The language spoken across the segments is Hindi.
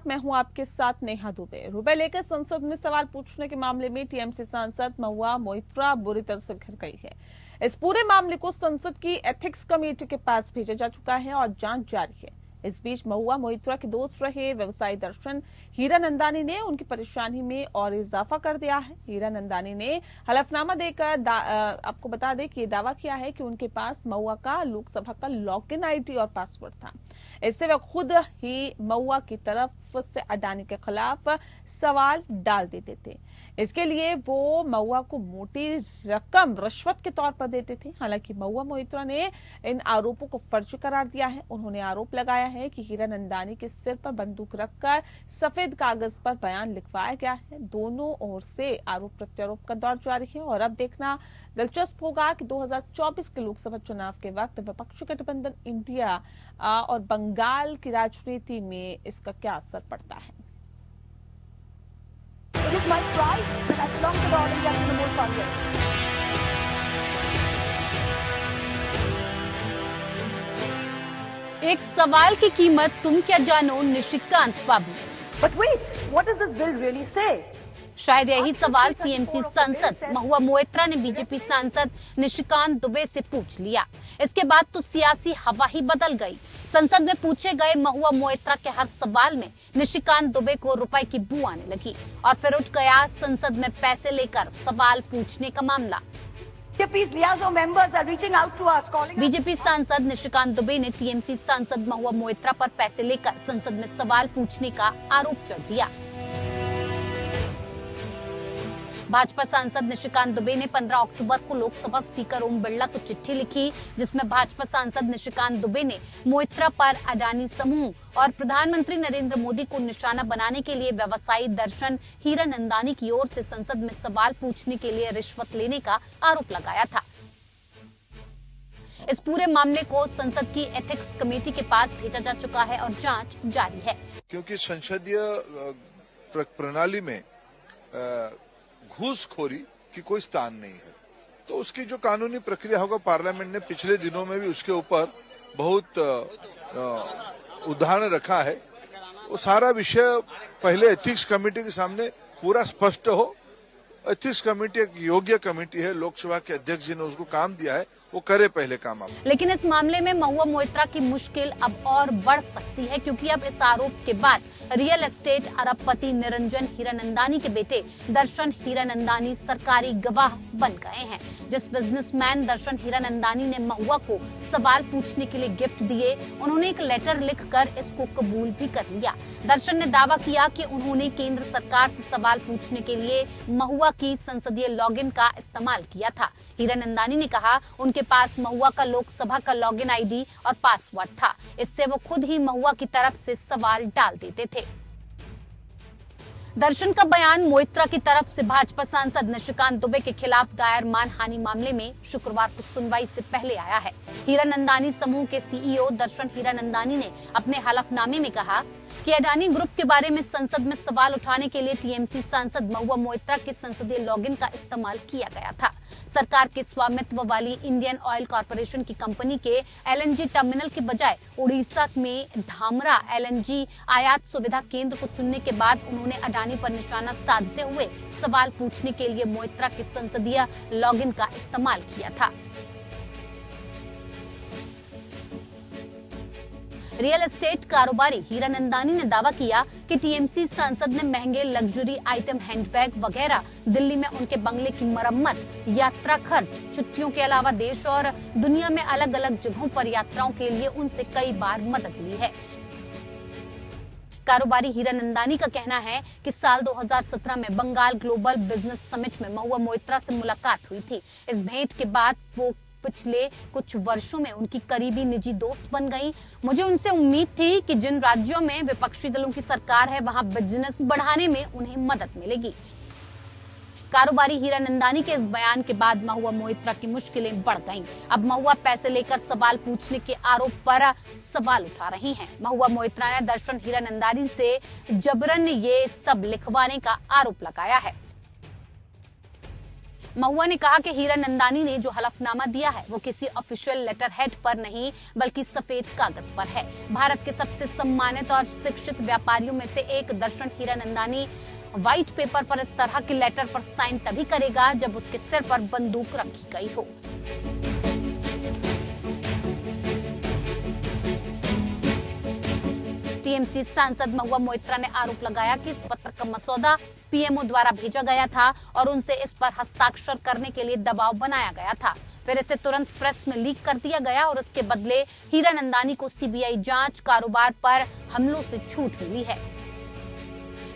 मैं हूं आपके साथ नेहा दुबे। रुपए लेकर संसद में सवाल पूछने के मामले में टीएमसी सांसद महुआ मोइत्रा बुरी तरह से घिर गई है। इस पूरे मामले को संसद की एथिक्स कमेटी के पास भेजा जा चुका है और जांच जारी है। इस बीच महुआ मोइत्रा के दोस्त रहे व्यवसायी दर्शन हीरानंदानी ने उनकी परेशानी में और इजाफा कर दिया है। हीरानंदानी ने हलफनामा देकर आपको बता दें कि दावा किया है कि उनके पास महुआ का लोकसभा का लॉगिन आईडी और पासवर्ड था। इससे वे खुद ही महुआ की तरफ से अडानी के खिलाफ सवाल डाल देते थे। इसके लिए वो महुआ को मोटी रकम रिश्वत के तौर पर देते थे। हालांकि महुआ मोइत्रा ने इन आरोपों को फर्जी करार दिया है। उन्होंने आरोप लगाया है कि हीरानंदानी के सिर पर बंदूक रखकर सफेद कागज पर बयान लिखवाया गया है। दोनों ओर से आरोप प्रत्यारोप का दौर जारी है और अब देखना दिलचस्प होगा कि 2024 के लोकसभा चुनाव के वक्त विपक्षी गठबंधन इंडिया और बंगाल की राजनीति में इसका क्या असर पड़ता है। It is my pride that I belong to the All India Trinamool Congress. एक सवाल की कीमत तुम क्या जानो, निशिकांत बाबू। But wait, what does this bill really say? शायद यही सवाल टीएमसी सांसद महुआ मोइत्रा ने बीजेपी सांसद निशिकांत दुबे से पूछ लिया। इसके बाद तो सियासी हवा ही बदल गई। संसद में पूछे गए महुआ मोइत्रा के हर सवाल में निशिकांत दुबे को रुपए की बू आने लगी और फिर उठ गया संसद में पैसे लेकर सवाल पूछने का मामला। बीजेपी सांसद निशिकांत दुबे ने टीएमसी सांसद महुआ मोइत्रा पर पैसे लेकर संसद में सवाल पूछने का आरोप चढ़ दिया। भाजपा सांसद निशिकांत दुबे ने 15 अक्टूबर को लोकसभा स्पीकर ओम बिरला को चिट्ठी लिखी, जिसमें भाजपा सांसद निशिकांत दुबे ने मोइत्रा पर अडानी समूह और प्रधानमंत्री नरेंद्र मोदी को निशाना बनाने के लिए व्यवसायी दर्शन हीरानंदानी की ओर से संसद में सवाल पूछने के लिए रिश्वत लेने का आरोप लगाया था। इस पूरे मामले को संसद की एथिक्स कमेटी के पास भेजा जा चुका है और जांच जारी है। क्योंकि संसदीय प्रणाली में घूसखोरी की कोई स्थान नहीं है, तो उसकी जो कानूनी प्रक्रिया होगा, पार्लियामेंट ने पिछले दिनों में भी उसके ऊपर बहुत उदाहरण रखा है। वो सारा विषय पहले एथिक्स कमेटी के सामने पूरा स्पष्ट हो। एथिक्स कमेटी एक योग्य कमेटी है, लोकसभा के अध्यक्ष जी ने उसको काम दिया है, वो करे पहले काम आप। लेकिन इस मामले में महुआ मोइत्रा की मुश्किल अब और बढ़ सकती है, क्योंकि अब इस आरोप के बाद रियल एस्टेट अरबपति निरंजन हीरानंदानी के बेटे दर्शन हीरानंदानी सरकारी गवाह बन गए हैं। जिस बिजनेसमैन दर्शन हीरानंदानी ने महुआ को सवाल पूछने के लिए गिफ्ट दिए, उन्होंने एक लेटर लिखकर इसको कबूल भी कर लिया। दर्शन ने दावा किया कि उन्होंने केंद्र सरकार से सवाल पूछने के लिए महुआ की संसदीय लॉगिन का इस्तेमाल किया था। हीरानंदानी ने कहा उनके पास महुआ का लोकसभा का लॉगिन आईडी और पासवर्ड था। इससे वो खुद ही महुआ की तरफ से सवाल डाल देते थे। दर्शन का बयान मोइत्रा की तरफ से भाजपा सांसद निशिकांत दुबे के खिलाफ दायर मानहानि मामले में शुक्रवार को सुनवाई से पहले आया है। हीरानंदानी समूह के सीईओ दर्शन हीरानंदानी ने अपने हलफनामे में कहा कि अडानी ग्रुप के बारे में संसद में सवाल उठाने के लिए टीएमसी सांसद महुआ मोइत्रा के संसदीय लॉगिन का इस्तेमाल किया गया था। सरकार के स्वामित्व वाली इंडियन ऑयल कॉर्पोरेशन की कंपनी के एलएनजी टर्मिनल के बजाय उड़ीसा में धामरा एलएनजी आयात सुविधा केंद्र को चुनने के बाद उन्होंने अडानी पर निशाना साधते हुए सवाल पूछने के लिए मोइत्रा के संसदीय लॉगिन का इस्तेमाल किया था। रियल एस्टेट कारोबारी हीरानंदानी ने दावा किया कि टीएमसी सांसद ने महंगे लग्जरी आइटम हैंडबैग वगैरह दिल्ली में उनके बंगले की मरम्मत, यात्रा खर्च, छुट्टियों के अलावा देश और दुनिया में अलग अलग जगहों पर यात्राओं के लिए उनसे कई बार मदद ली है। कारोबारी हीरानंदानी का कहना है कि साल 2017 में बंगाल ग्लोबल बिजनेस समिट में महुआ मोइत्रा से मुलाकात हुई थी। इस भेंट के बाद वो पिछले कुछ वर्षों में उनकी करीबी निजी दोस्त बन गई। मुझे उनसे उम्मीद थी कि जिन राज्यों में विपक्षी दलों की सरकार है, वहां बिजनेस बढ़ाने में उन्हें मदद मिलेगी। कारोबारी हीरानंदानी के इस बयान के बाद महुआ मोइत्रा की मुश्किलें बढ़ गईं। अब महुआ पैसे लेकर सवाल पूछने के आरोप पर सवाल उठा रही हैं। महुआ मोइत्रा ने दर्शन हीरानंदानी से जबरन ये सब लिखवाने का आरोप लगाया है। महुआ ने कहा कि हीरानंदानी ने जो हलफनामा दिया है वो किसी ऑफिशियल लेटर हेड पर नहीं बल्कि सफेद कागज पर है। भारत के सबसे सम्मानित और शिक्षित व्यापारियों में से एक दर्शन हीरानंदानी व्हाइट पेपर पर इस तरह के लेटर पर साइन तभी करेगा जब उसके सिर पर बंदूक रखी गई हो। टीएमसी सांसद महुआ मोइत्रा ने आरोप लगाया कि इस पत्र का मसौदा पीएमओ द्वारा भेजा गया था और उनसे इस पर हस्ताक्षर करने के लिए दबाव बनाया गया था। फिर इसे तुरंत प्रेस में लीक कर दिया गया और उसके बदले हीरानंदानी को सीबीआई जांच कारोबार पर हमलों से छूट मिली है।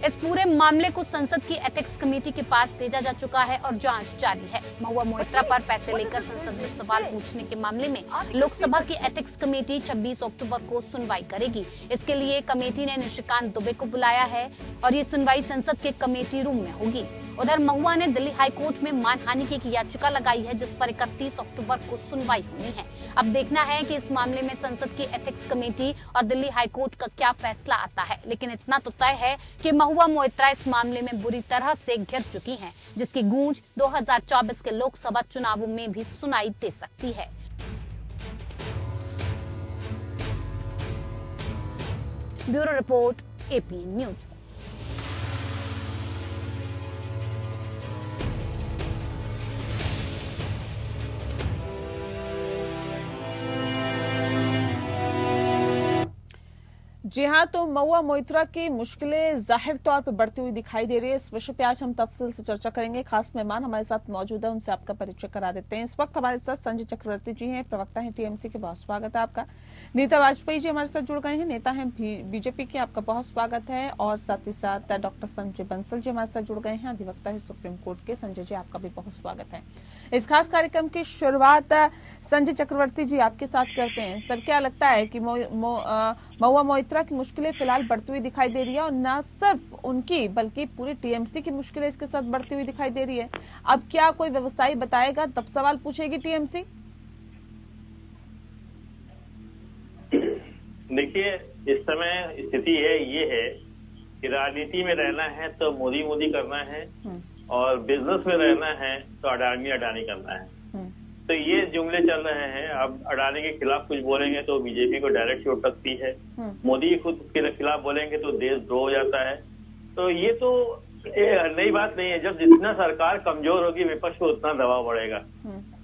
इस पूरे मामले को संसद की एथिक्स कमेटी के पास भेजा जा चुका है और जांच जारी है। महुआ मोइत्रा पर पैसे लेकर संसद में सवाल पूछने के मामले में लोकसभा की एथिक्स कमेटी 26 अक्टूबर को सुनवाई करेगी। इसके लिए कमेटी ने निशिकांत दुबे को बुलाया है और ये सुनवाई संसद के कमेटी रूम में होगी। उधर महुआ ने दिल्ली हाईकोर्ट में मानहानि की एक याचिका लगाई है जिस पर 31 अक्टूबर को सुनवाई होनी है। अब देखना है कि इस मामले में संसद की एथिक्स कमेटी और दिल्ली हाईकोर्ट का क्या फैसला आता है। लेकिन इतना तो तय है कि महुआ मोइत्रा इस मामले में बुरी तरह से घिर चुकी हैं, जिसकी गूंज 2024 के लोकसभा चुनावों में भी सुनाई दे सकती है। Bureau report, APN news. जी हाँ, तो महुआ मोइत्रा की मुश्किलें जाहिर तौर पर बढ़ती हुई दिखाई दे रही है। इस विषय पे आज हम तफसील से चर्चा करेंगे। खास मेहमान हमारे साथ मौजूद है, उनसे आपका परिचय करा देते हैं। इस वक्त हमारे साथ संजय चक्रवर्ती जी हैं, प्रवक्ता हैं टीएमसी के, बहुत स्वागत है आपका। नीता वाजपेयी जी हमारे साथ जुड़ गए हैं, नेता हैं बीजेपी के, आपका बहुत स्वागत है। और साथ ही साथ डॉक्टर संजय बंसल जी हमारे साथ जुड़ गए हैं, अधिवक्ता है सुप्रीम कोर्ट के। संजय जी आपका भी बहुत स्वागत है। इस खास कार्यक्रम की शुरुआत संजय चक्रवर्ती जी आपके साथ करते हैं। सर, क्या लगता है कि महुआ मोइत्रा की मुश्किलें फिलहाल बढ़ती हुई दिखाई दे रही है और न सिर्फ उनकी बल्कि पूरी टीएमसी की मुश्किलें इसके साथ बढ़ती हुई दिखाई दे रही है। अब क्या कोई व्यवसायी बताएगा तब सवाल पूछेगी टीएमसी? देखिए, इस समय स्थिति ये है कि राजनीति में रहना है तो मोदी मोदी करना है और बिजनेस में रहना है तो अडानी अडानी करना है। तो ये जुमले चल रहे हैं। अब अडानी के खिलाफ कुछ बोलेंगे तो बीजेपी को डायरेक्ट चोट लगती है, मोदी खुद के खिलाफ बोलेंगे तो देशद्रोह हो जाता है। तो ये तो नई बात नहीं है। जब जितना सरकार कमजोर होगी विपक्ष को उतना दबाव बढ़ेगा।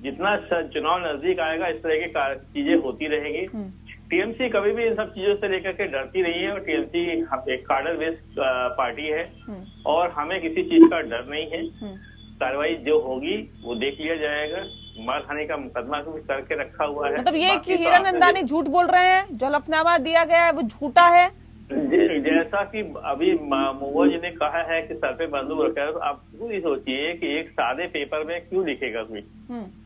जितना चुनाव नजदीक आएगा इस तरह की चीजें होती रहेगी। टीएमसी कभी भी इन सब चीजों से लेकर के डरती रही है और टीएमसी एक कार्डर बेस्ड पार्टी है और हमें किसी चीज का डर नहीं है। कार्रवाई जो होगी वो देख लिया जाएगा। मानहानि का मुकदमा भी करके रखा हुआ है। मतलब ये कि हीरानंदानी झूठ बोल रहे हैं, जो हलफनामा दिया गया है वो झूठा है। जैसा कि अभी महुआ जी ने कहा है कि सर पे बंदूक रखा है, तो आप खुद ही सोचिए कि एक सादे पेपर में क्यों लिखेगा कोई।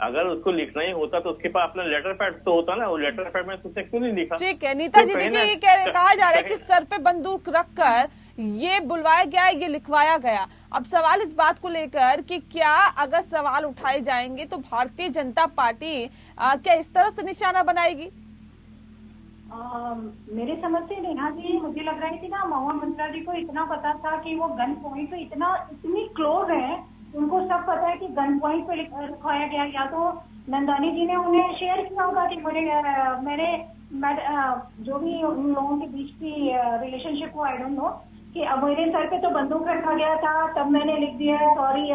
अगर उसको लिखना ही होता तो उसके पास अपना लेटर पैड तो होता ना, वो लेटर पैड में उसने क्यों नहीं लिखा? ठीक है नीता जी, देखिए ये कहा जा रहा है कि सर पे बंदूक रखकर ये बुलवाया गया, ये लिखवाया गया। अब सवाल इस बात को लेकर कि क्या अगर सवाल उठाए जाएंगे तो भारतीय जनता पार्टी क्या इस तरह से निशाना बनाएगी? मेरे समझ से नेहा जी, मुझे लग रहा है कि ना महुआ मोइत्रा जी को इतना पता था कि वो गन पॉइंट पे इतनी क्लोज है, उनको सब पता है कि गन पॉइंट पे लिखवाया गया। या तो नंदानी जी ने उन्हें शेयर किया होगा कि मैंने जो भी उन लोगों के बीच की रिलेशनशिप को, आई डोंट नो, कि अब मेरे सर पे तो बंदूक रखा गया था तब मैंने लिख दिया सॉरी,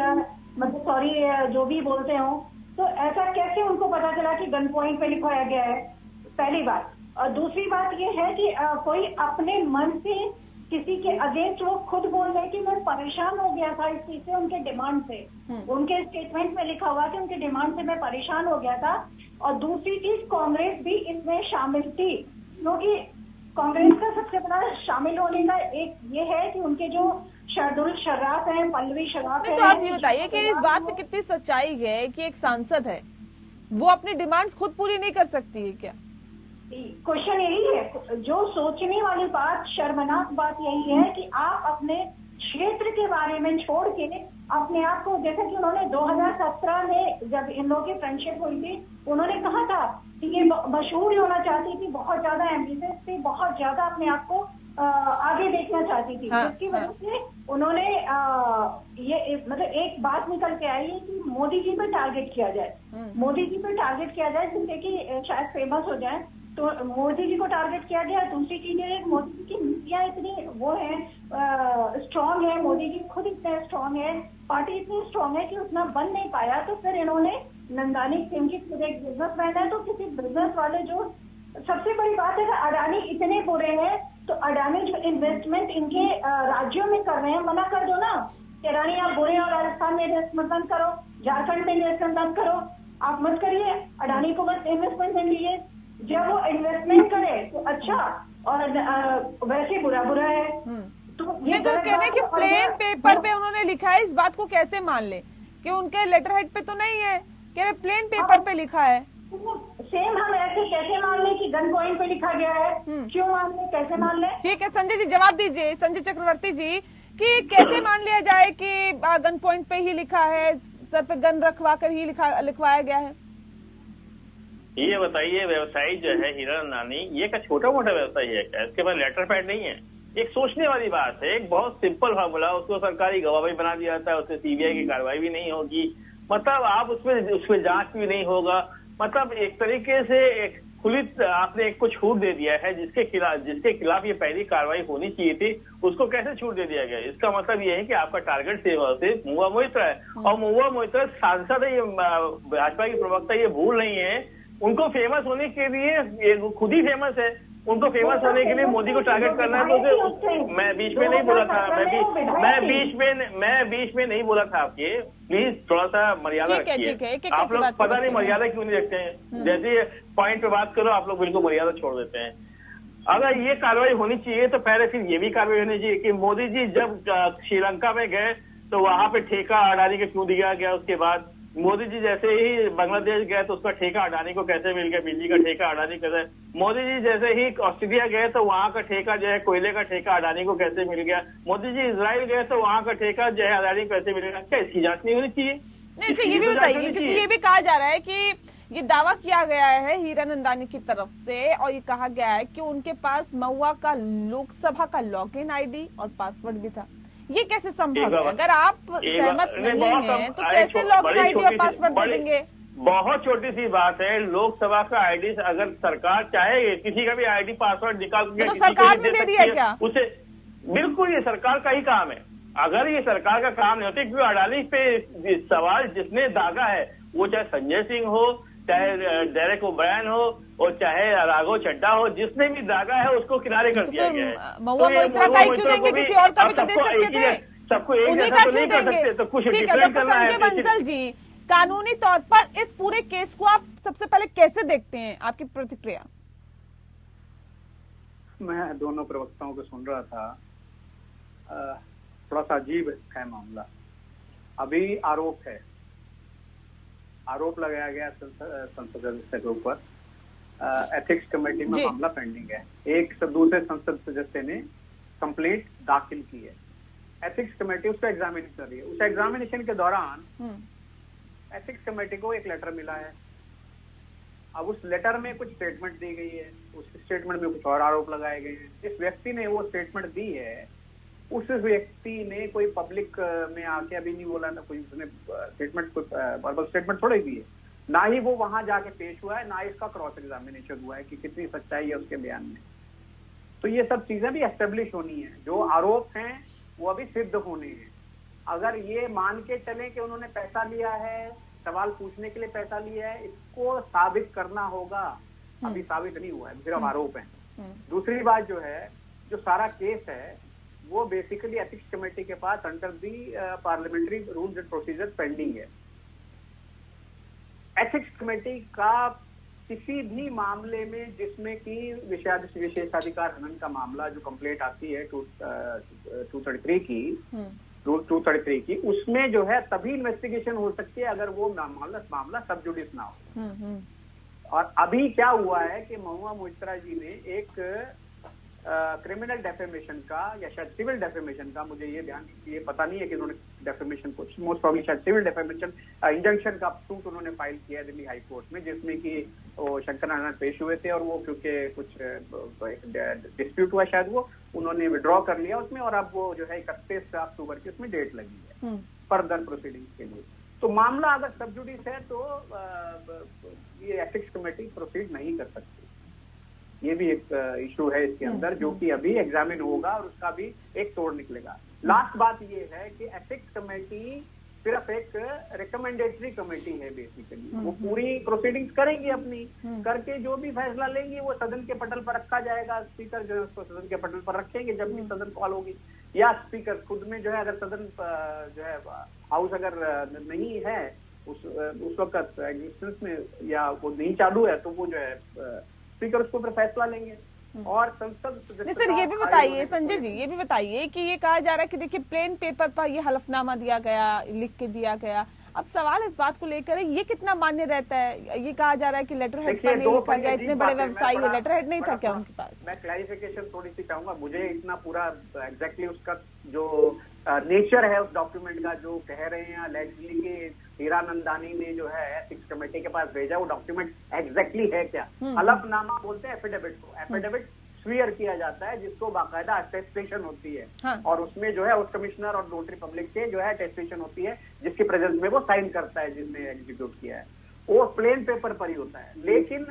मतलब सॉरी जो भी बोलते हो। तो ऐसा कैसे उनको पता चला कि गन पॉइंट पे लिखवाया गया है? पहली बात। और दूसरी बात ये है कि कोई अपने मन से किसी के अगेंस्ट वो खुद बोल रहे कि मैं परेशान हो गया था इस चीज से, उनके डिमांड से। उनके स्टेटमेंट में लिखा हुआ कि उनके डिमांड से मैं परेशान हो गया था। और दूसरी चीज, कांग्रेस भी इसमें शामिल थी, क्योंकि कांग्रेस का सबसे बड़ा शामिल होने का एक ये है कि उनके जो शार्दुल शर्राफ हैं, पल्लवी शर्राफ हैं। तो आप ये बताइए कि इस बात में कितनी सच्चाई है कि एक सांसद है वो अपनी डिमांड्स खुद पूरी नहीं कर सकती है क्या? क्वेश्चन यही है। जो सोचने वाली बात, शर्मनाक बात यही है कि आप अपने क्षेत्र के बारे में छोड़ के अपने आप को, जैसे कि उन्होंने 2017 में जब इन लोगों की फ्रेंडशिप हुई थी, उन्होंने कहा था कि ये मशहूर होना चाहती थी, बहुत ज्यादा एम्बिशियस थी, बहुत ज्यादा अपने आप को आगे देखना चाहती थी, हाँ, जिसकी वजह से उन्होंने मतलब एक बात निकल के आई है कि मोदी जी पे टारगेट किया जाए, मोदी जी पे टारगेट किया जाए जिससे कि शायद फेमस हो जाए। तो मोदी जी को टारगेट किया गया। दूसरी चीज है, मोदी जी की नीतियां इतनी वो है, स्ट्रांग है, मोदी जी खुद इतने स्ट्रांग है, पार्टी इतनी स्ट्रांग है कि उतना बन नहीं पाया। तो फिर इन्होंने नंदानी क्योंकि खुद एक बिजनेसमैन है, तो किसी बिजनेस वाले जो सबसे बड़ी बात है कि अडानी इतने बुरे हैं, तो अडानी जो इन्वेस्टमेंट इनके राज्यों में कर रहे हैं, मना कर दो ना कि अडानी आप बुरे और राजस्थान में इन्वेस्टमेंट मत करो, झारखंड में इन्वेस्टमेंट मत करो, आप मत करिए, अडानी को बस इन्वेस्टमेंट दे दीजिए। जब वो इन्वेस्टमेंट करे तो अच्छा, और वैसे बुरा बुरा है। तो ये तो गलत कह रहे हैं बात कि है। और प्लेन ये- पेपर पे उन्होंने लिखा है, इस बात को कैसे मान ले कि उनके लेटर हेड पे तो नहीं है, कह रहे प्लेन पेपर पे लिखा है। सेम हम ऐसे कैसे मान लें कि गन पॉइंट पे लिखा गया है? क्यों मान लें, कैसे मान लें? ठीक है संजय जी, जवाब दीजिए संजय चक्रवर्ती जी कि कैसे मान लिया जाए कि गन पॉइंट पे ही लिखा है, सर पे गन रखवा कर ही लिखवाया गया है। ये बताइए, व्यवसायी जो है हीरा नंदानी, ये का छोटा मोटा व्यवसायी है क्या? इसके पास लेटर पैड नहीं है? एक सोचने वाली बात है, एक बहुत सिंपल फार्मूला, उसको सरकारी गवाह भी बना दिया जाता है, उससे सीबीआई की कार्रवाई भी नहीं होगी, मतलब आप उसमें जांच भी नहीं होगा, मतलब एक तरीके से एक खुली आपने एक को छूट दे दिया है जिसके खिलाफ ये पहली कार्रवाई होनी चाहिए थी, उसको कैसे छूट दे दिया गया? इसका मतलब ये है कि आपका टारगेट सिर्फ महुआ मोइत्रा है, और महुआ मोइत्रा सांसद है, ये भाजपा की प्रवक्ता ये भूल नहीं है, उनको फेमस होने के लिए ये खुद ही फेमस है, उनको फेमस होने के लिए मोदी को टारगेट करना है। तो मैं बीच में नहीं बोला था, मैं बीच में नहीं बोला था आपके, प्लीज थोड़ा सा मर्यादा ठीक है, ठीक है, रखिए। आप लोग पता नहीं मर्यादा क्यों नहीं रखते हैं, जैसे पॉइंट पे बात करो आप लोग बिल्कुल मर्यादा छोड़ देते हैं। अगर ये कार्रवाई होनी चाहिए तो पहले फिर ये भी कार्रवाई होनी चाहिए कि मोदी जी जब श्रीलंका में गए तो वहां पे ठेका अडानी को क्यों दिया गया, उसके बाद मोदी जी जैसे ही बांग्लादेश गए तो उसका ठेका अडानी को कैसे मिल गया, बिजली का ठेका अडानी कैसे, मोदी जी जैसे ही ऑस्ट्रेलिया गए तो वहां का ठेका जो है कोयले का ठेका अडानी को कैसे मिल गया, मोदी जी इजराइल गए तो वहां का ठेका जो है अडानी को कैसे मिल गया, क्या इसकी जांच नहीं होनी चाहिए? नहीं अच्छा, ये भी बताइए, क्योंकि ये भी कहा जा रहा है कि ये दावा किया गया है हीरा नंदानी की तरफ से, और ये कहा गया है कि उनके पास महुआ का लोकसभा का लॉगिन आईडी और पासवर्ड भी था। ये कैसे संभव है? अगर आप सहमत नहीं हैं तो कैसे लॉगिन आईडी और पासवर्ड दे देंगे? बहुत छोटी सी बात है, लोकसभा का आईडी अगर सरकार चाहे किसी का भी आईडी पासवर्ड निकाल के तो सरकार ने दे दिया क्या? उसे बिल्कुल ये सरकार का ही काम है। अगर ये सरकार का काम नहीं होता, क्योंकि अडानी पे सवाल जिसने दागा है, वो चाहे संजय सिंह हो, चाहे डेरेक ओब्रायन हो, और चाहे राघव चड्डा हो, जिसने भी दागा है उसको किनारे कर दिया गया है। महुआ मोइत्रा का ही क्यों देंगे, किसी और का भी तो दे सकते थे, सबको एक उन्हीं जैसा का तो क्यों नहीं कर देंगे? सकते, तो कुछ ठीक है, डिफरेंट डॉक्टर करना है। संजय बंसल जी, कानूनी तौर पर इस पूरे केस को आप सबसे पहले कैसे देखते हैं, आपकी प्रतिक्रिया? मैं दोनों प्रवक्ताओं को सुन रहा था, थोड़ा सा अजीब है मामला। अभी आरोप लगाया गया संसद सदस्य के ऊपर, एथिक्स कमेटी में मामला पेंडिंग है, एक दूसरे संसद सदस्य ने कंप्लेंट दाखिल की है, एथिक्स कमेटी उसका एग्जामिनेशन कर रही है। उस एग्जामिनेशन के दौरान एथिक्स कमेटी को एक लेटर मिला है। अब उस लेटर में कुछ स्टेटमेंट दी गई है, उस स्टेटमेंट में कुछ और आरोप लगाए गए हैं। जिस व्यक्ति ने वो स्टेटमेंट दी है, उस व्यक्ति ने कोई पब्लिक में आके अभी नहीं बोला ना, कोई उसने स्टेटमेंट, कोई वर्बल स्टेटमेंट थोड़ा ही दी है, ना ही वो वहां जाके पेश हुआ है, ना इसका क्रॉस एग्जामिनेशन हुआ है कि कितनी सच्चाई है उसके बयान में। तो ये सब चीजें भी एस्टेब्लिश होनी है, जो आरोप हैं वो अभी सिद्ध होने हैं। अगर ये मान के चलें कि उन्होंने पैसा लिया है, सवाल पूछने के लिए पैसा लिया है, इसको साबित करना होगा, अभी साबित नहीं हुआ है, सिर्फ आरोप है। दूसरी बात जो है, जो सारा केस है वो बेसिकली एथिक्स कमेटी के पास under the parliamentary rules and procedure pending है। एथिक्स कमेटी का किसी भी मामले में जिसमें कि विशेषाधिकार हनन का मामला जो कंप्लेंट आती है 233 की, रूल 233 की, उसमें जो है तभी इन्वेस्टिगेशन हो सकती है अगर वो मामला सब जुडिस ना हो। और अभी क्या हुआ है कि महुआ मोइत्रा जी ने एक क्रिमिनल डेफेमेशन का या शायद सिविल डेफेमेशन का, मुझे ये पता नहीं है कि उन्होंने डेफेमेशन को, मोस्ट प्रॉब्ली शायद सिविल डेफेमेशन इंजंक्शन का सूट उन्होंने फाइल किया है दिल्ली हाई कोर्ट में, जिसमें कि वो शंकर नारायण पेश हुए थे और वो क्योंकि कुछ डिस्प्यूट हुआ शायद वो, उन्होंने विड्रॉ कर लिया उसमें, और अब वो जो है 31 अक्टूबर की उसमें डेट लगी है फर्दर प्रोसीडिंग्स के लिए। तो मामला अगर सब जुडिस है तो ये एथिक्स कमेटी प्रोसीड नहीं कर सकती। ये भी एक इशू है इसके अंदर, जो कि अभी एग्जामिन होगा और उसका भी एक तोड़ निकलेगा। लास्ट बात ये है कि एथिक्स कमेटी सिर्फ एक रिकमेंडेटरी कमेटी है बेसिकली, वो पूरी प्रोसीडिंग्स करेंगी अपनी, करके जो भी फैसला लेंगी वो सदन के पटल पर रखा जाएगा। स्पीकर जो है उसको सदन के पटल पर रखेंगे जब भी सदन कॉल होगी, या स्पीकर खुद में जो है अगर सदन जो है हाउस अगर नहीं है उस वक्त एग्जिस्टेंस में या वो नहीं चालू है, तो वो जो है स्पीकर उसके ऊपर फैसला लेंगे। और संसद नहीं सर, ये भी बताइए संजय जी, ये भी बताइए कि ये कहा जा रहा है कि देखिए प्लेन पेपर पर ये हलफनामा दिया गया, लिख के दिया गया। अब सवाल इस बात को लेकर है, ये कितना मान्य रहता है? ये कहा जा रहा है कि लेटर हेड पर नहीं लिखा गया, इतने बड़े व्यवसायी है, लेटर हेड नहीं था क्या उनके पास? मैं क्लैरिफिकेशन थोड़ी सी चाहूंगा, मुझे इतना पूरा एग्जैक्टली उसका जो नेचर है उस डॉक्यूमेंट का, जो कह रहे हैं अलेजली कि हीरानंदानी ने जो है एथिक्स कमेटी के पास भेजा, वो डॉक्यूमेंट एग्जैक्टली है क्या? हलफनामा बोलते हैं एफिडेविट को, एफिडेविट स्वीयर किया जाता है जिसको बाकायदा अटेस्टेशन होती है। हाँ। और उसमें जो है हाउस कमिश्नर और नोटरी पब्लिक के जो है अटेस्टेशन होती है, जिसकी प्रेजेंस में वो साइन करता है जिसने एग्जीक्यूट किया है। वो प्लेन पेपर पर ही होता है। लेकिन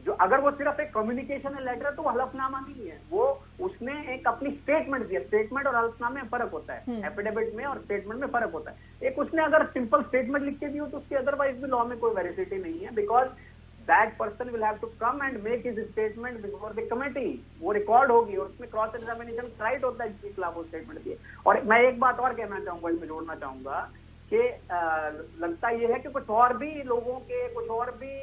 जो अगर वो सिर्फ एक कम्युनिकेशन लेटर है तो वो हलफनामा नहीं है, वो उसने एक अपनी स्टेटमेंट दिया। स्टेटमेंट और हलफनामे में फर्क होता है, एफिडेविट में और स्टेटमेंट में फर्क होता है। एक उसने अगर सिंपल स्टेटमेंट लिख के दी हो तो उसकी अदरवाइज भी लॉ में कोई वेरिसिटी नहीं है, because that person will have to come and make his statement before the committee। वो रिकॉर्ड होगी और उसमें क्रॉस एग्जामिनेशन राइट होता है जिसके खिलाफ वो स्टेटमेंट दिए। और मैं एक बात और कहना चाहूंगा, इसमें जोड़ना चाहूंगा कि लगता ये है कि कुछ और भी लोगों के, कुछ और भी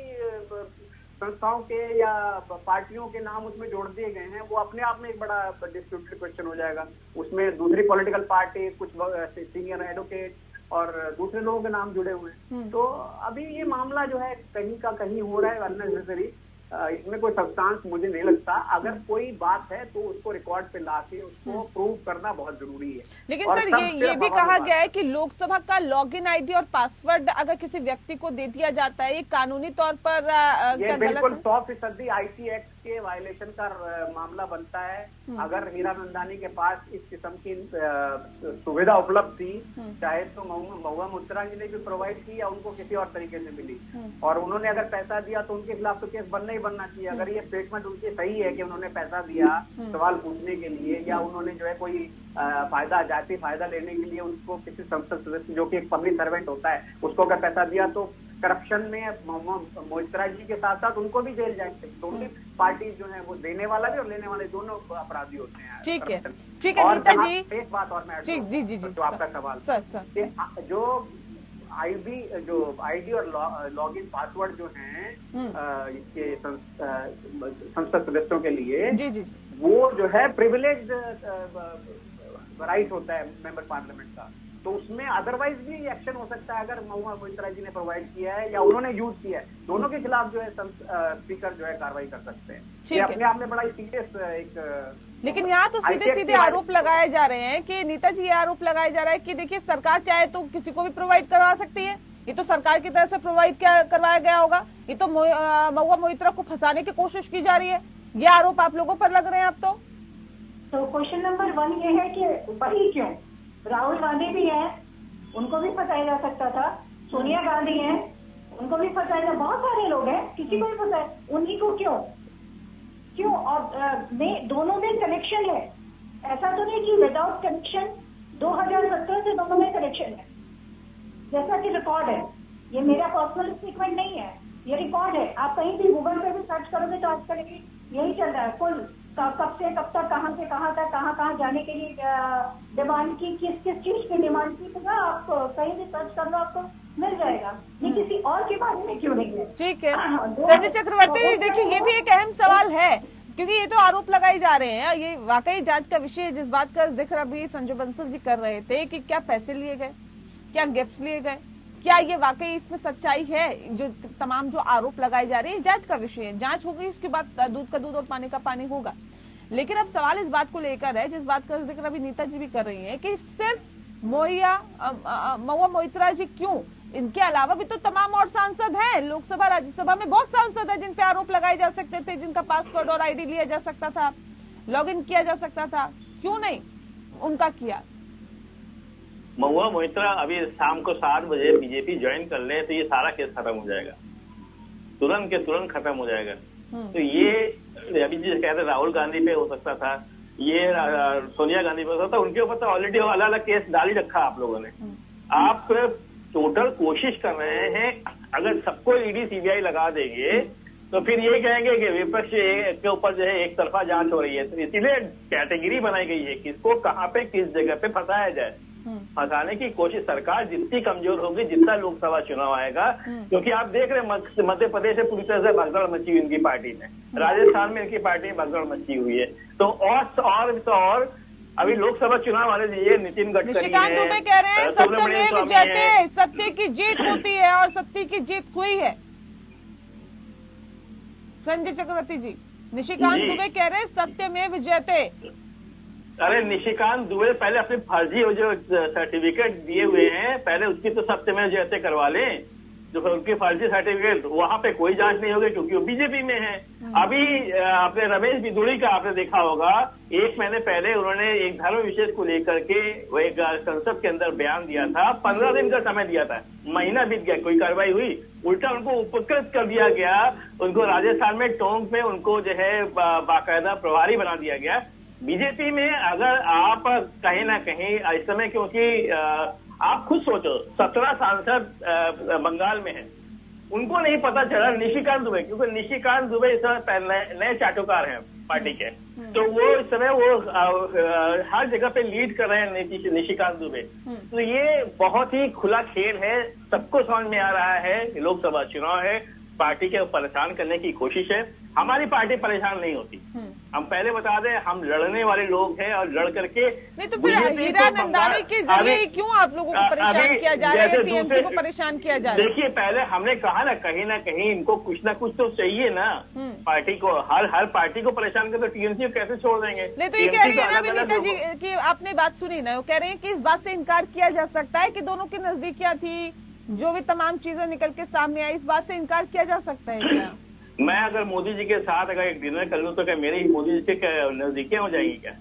संस्थाओं के या पार्टियों के नाम उसमें जोड़ दिए गए हैं। वो अपने आप में एक बड़ा डिस्प्यूटेड क्वेश्चन हो जाएगा। उसमें दूसरी पॉलिटिकल पार्टी, कुछ सीनियर एडवोकेट और दूसरे लोगों के नाम जुड़े हुए हैं। तो अभी ये मामला जो है कहीं का कहीं हो रहा है अननेसेसरी, इसमें कोई सब्सटेंस मुझे नहीं लगता। अगर कोई बात है तो उसको रिकॉर्ड पे लाके उसको प्रूव करना बहुत जरूरी है। लेकिन सर ये भी कहा गया है कि लोकसभा का लॉगिन आईडी और पासवर्ड अगर किसी व्यक्ति को दे दिया जाता है, ये कानूनी तौर पर क्या बिल्कुल गलत? 100% आईटी एक्ट के वायलेशन का मामला बनता है। अगर हीरानंदानी के पास इस किस्म की सुविधा उपलब्ध थी, चाहे तो महुआ मोइत्रा जी ने भी प्रोवाइड की या उनको किसी और तरीके से मिली, और उन्होंने अगर पैसा दिया तो उनके खिलाफ तो केस बनना ही बनना चाहिए। अगर ये स्टेटमेंट उनकी सही है कि उन्होंने पैसा दिया सवाल पूछने के लिए, या उन्होंने जो है कोई जाति फायदा लेने के लिए उनको किसी संसद सदस्य जो कि एक पब्लिक सर्वेंट होता है उसको अगर पैसा दिया, तो करप्शन में मोइत्रा जी के साथ साथ उनको भी जेल जाएंगे। दोनों पार्टी जो है वो देने वाला भी और लेने वाले दोनों अपराधी होते हैं। ठीक है नीता जी, एक बात और मैं जी जो आपका सवाल सर जो आईडी और लॉगिन पासवर्ड जो हैं इसके संसद सदस्यों के लिए, जी वो जो है प्रिविलेज्ड राइट होता है मेंबर पार्लियामेंट का। तो उसमें अदरवाइज भी एक्शन हो सकता है अगर महुआ मोइत्रा जी ने प्रोवाइड किया है या उन्होंने यूज किया है। दोनों के खिलाफ जो है स्पीकर जो है कार्रवाई कर सकते हैं। ये अपने आप में बड़ा सीरियस एक लेकिन यहाँ तो सीधे सीधे आरोप लगाए जा रहे हैं कि नीता जी, ये आरोप लगाया जा रहा है कि देखिए सरकार चाहे तो किसी को भी प्रोवाइड करवा सकती है। ये तो सरकार की तरफ से प्रोवाइड करवाया गया होगा, ये तो महुआ मोइत्रा को फंसाने की कोशिश की जा रही है। ये आरोप आप लोगों पर लग रहे हैं अब तो क्वेश्चन नंबर 1 ये है कि वही क्यों? राहुल गांधी भी हैं, उनको भी फंसाया जा सकता था। सोनिया गांधी हैं, उनको भी फंसाया जा, बहुत सारे लोग हैं, किसी को भी फंसाया, उन्हीं को क्यों? और दोनों में कनेक्शन है, ऐसा तो नहीं कि विदाउट कनेक्शन। 2017 से दोनों में कनेक्शन है, जैसा कि रिकॉर्ड है। ये मेरा पर्सनल स्टेटमेंट नहीं है, ये रिकॉर्ड है। आप कहीं भी गूगल पे भी सर्च करोगे तो आजकल यही चल रहा है फुल, कब से कब तक, कहां से कहां तक, कहां जाने के लिए डिमांड की, किस चीज की डिमांड की, तो आप कहीं भी सर्च कर लो, आपको मिल जाएगा। ये किसी और के बारे में क्यों नहीं है? ठीक है संजय चक्रवर्ती, देखिए ये भी एक अहम सवाल है, क्योंकि ये तो आरोप लगाए जा रहे हैं। ये वाकई जांच का विषय है, जिस बात का जिक्र अभी संजय बंसल जी कर रहे थे कि क्या पैसे लिए गए, क्या गिफ्ट लिए गए, क्या ये वाकई इसमें सच्चाई है? जो तमाम जो आरोप लगाए जा रहे हैं, जांच का विषय है, जांच होगी, इसके बाद दूध का दूध और पानी का पानी होगा। लेकिन अब सवाल इस बात को लेकर है, जिस बात का जिक्र अभी नीता जी भी कर रही हैं, कि सिर्फ महुआ मोइत्रा जी क्यों, इनके अलावा भी तो तमाम और सांसद हैं लोकसभा राज्यसभा में, बहुत सांसद हैं जिन पे आरोप लगाए जा सकते थे, जिनका पासवर्ड और आईडी लिया जा सकता था, लॉगिन किया जा सकता था। क्यों नहीं उनका किया? महुआ मोहित्रा अभी शाम को 7 बजे बीजेपी ज्वाइन कर ले तो ये सारा केस खत्म हो जाएगा, तुरंत के तुरंत खत्म हो जाएगा। तो ये अभी जो कहते राहुल गांधी पे हो सकता था, ये सोनिया गांधी पे हो सकता था, उनके ऊपर तो ऑलरेडी अलग अलग केस डाल ही रखा आप लोगों ने। आप टोटल कोशिश कर रहे हैं, अगर सबको ईडी सीबीआई लगा देंगे तो फिर ये कहेंगे कि विपक्ष के ऊपर जो है एक तरफा जांच हो रही है। तो इसीलिए कैटेगरी बनाई गई है, किसको कहाँ पे किस जगह पे फंसाया जाए। फंसाने की कोशिश सरकार जितनी कमजोर होगी, जितना लोकसभा चुनाव आएगा, क्योंकि आप देख रहे हैं मध्य प्रदेश में पूरी तरह से भगदड़ मची हुई इनकी पार्टी में, राजस्थान में इनकी पार्टी में भगदड़ मची हुई है। तो और अभी लोकसभा चुनाव आने दीजिए, नितिन गडकरी निशिकांत दुबे कह रहे हैं सत्यमेव जयते, सत्य की जीत होती है और सत्य की जीत हुई है। संजय चक्रवर्ती जी, निशिकांत दुबे कह रहे हैं सत्यमेव जयते। अरे निशिकांत दुबे पहले अपने फर्जी जो सर्टिफिकेट दिए हुए हैं, पहले उसकी तो सत्यमेव जयते करवा लें। जो उनके फर्जी सर्टिफिकेट, वहां पे कोई जांच नहीं होगी क्योंकि वो बीजेपी में है। अभी आपने रमेश बिदुड़ी का आपने देखा होगा, 1 महीने पहले उन्होंने एक धर्म विशेष को लेकर के वो एक संसद के अंदर बयान दिया था, 15 दिन का समय दिया था, महीना बीत गया, कोई कार्रवाई हुई? उल्टा उनको उपकृत कर दिया गया, उनको राजस्थान में टोंक में उनको जो है बाकायदा प्रभारी बना दिया गया। बीजेपी में अगर आप कहीं ना कहीं इस समय, क्योंकि आप खुद सोचो 17 सांसद बंगाल में हैं, उनको नहीं पता चला निशिकांत दुबे, क्योंकि निशिकांत दुबे इस समय नए चाटुकार हैं पार्टी के, तो वो इस समय वो हर जगह पे लीड कर रहे हैं निशिकांत दुबे। तो ये बहुत ही खुला खेल है, सबको समझ में आ रहा है, लोकसभा चुनाव है, पार्टी के परेशान करने की कोशिश है। हमारी पार्टी परेशान नहीं होती, हम पहले बता दें, हम लड़ने वाले लोग हैं और लड़ करके। नहीं तो फिर हीरानंदानी के जरिए क्यों आप लोगों को परेशान किया जा रहा है, टीएमसी को परेशान किया जा रहा है? देखिए, पहले हमने कहा ना कहीं इनको कुछ ना कुछ तो चाहिए ना पार्टी को, हर पार्टी को परेशान कर तो टीएमसी को कैसे छोड़ देंगे? नहीं तो ये कह रही है ना विनीता जी कि आपने बात सुनी ना, वो कह रहे हैं कि इस बात से इनकार किया जा सकता है कि दोनों की नजदीकियां थी, जो भी तमाम चीजें निकल के सामने आई, इस बात से इनकार किया जा सकता है क्या? मैं अगर मोदी जी के साथ अगर एक डिनर कर लूं तो क्या मेरी मोदी जी के नजदीकियां हो जाएंगी क्या?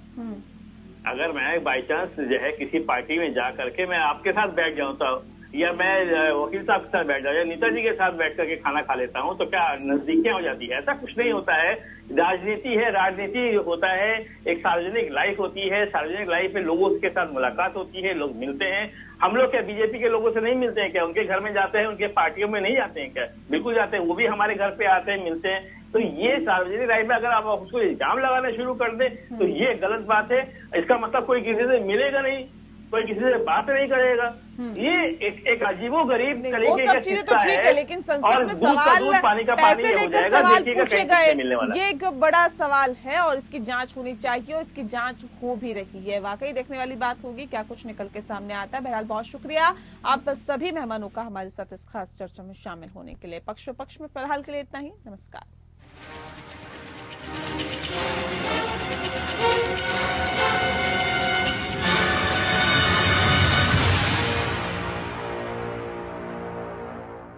अगर मैं बाई चांस जो है किसी पार्टी में जा करके मैं आपके साथ बैठ जाऊं तो, या मैं वकील साहब के साथ बैठ जाऊं या नेताजी के साथ बैठ करके खाना खा लेता हूं, तो क्या नजदीकियां हो जाती है? ऐसा कुछ नहीं होता है। राजनीति है, राजनीति होता है, एक सार्वजनिक लाइफ होती है, सार्वजनिक लाइफ में लोगों के साथ मुलाकात होती है, लोग मिलते हैं। हम लोग क्या बीजेपी के लोगों से नहीं मिलते हैं क्या? उनके घर में जाते हैं, उनके पार्टियों में नहीं जाते हैं क्या? बिल्कुल जाते हैं, वो भी हमारे घर पे आते हैं, मिलते हैं। तो ये सार्वजनिक लाइफ में अगर आप उसको इल्जाम लगाना शुरू कर दें तो ये गलत बात है। इसका मतलब कोई किसी से मिलेगा नहीं, कोई किसी से बात नहीं करेगा। ये एक अजीबोगरीब तरीके वो सब चीजें तो ठीक है, लेकिन संसद में सवाल पैसे लेकर सवाल पूछे गए, ये एक बड़ा सवाल है और इसकी जांच होनी चाहिए और इसकी जांच हो भी रही है। वाकई देखने वाली बात होगी क्या कुछ निकल के सामने आता है। बहरहाल बहुत शुक्रिया आप सभी मेहमानों का हमारे साथ इस खास चर्चा में शामिल होने के लिए। पक्ष विपक्ष में फिलहाल के लिए इतना ही। नमस्कार।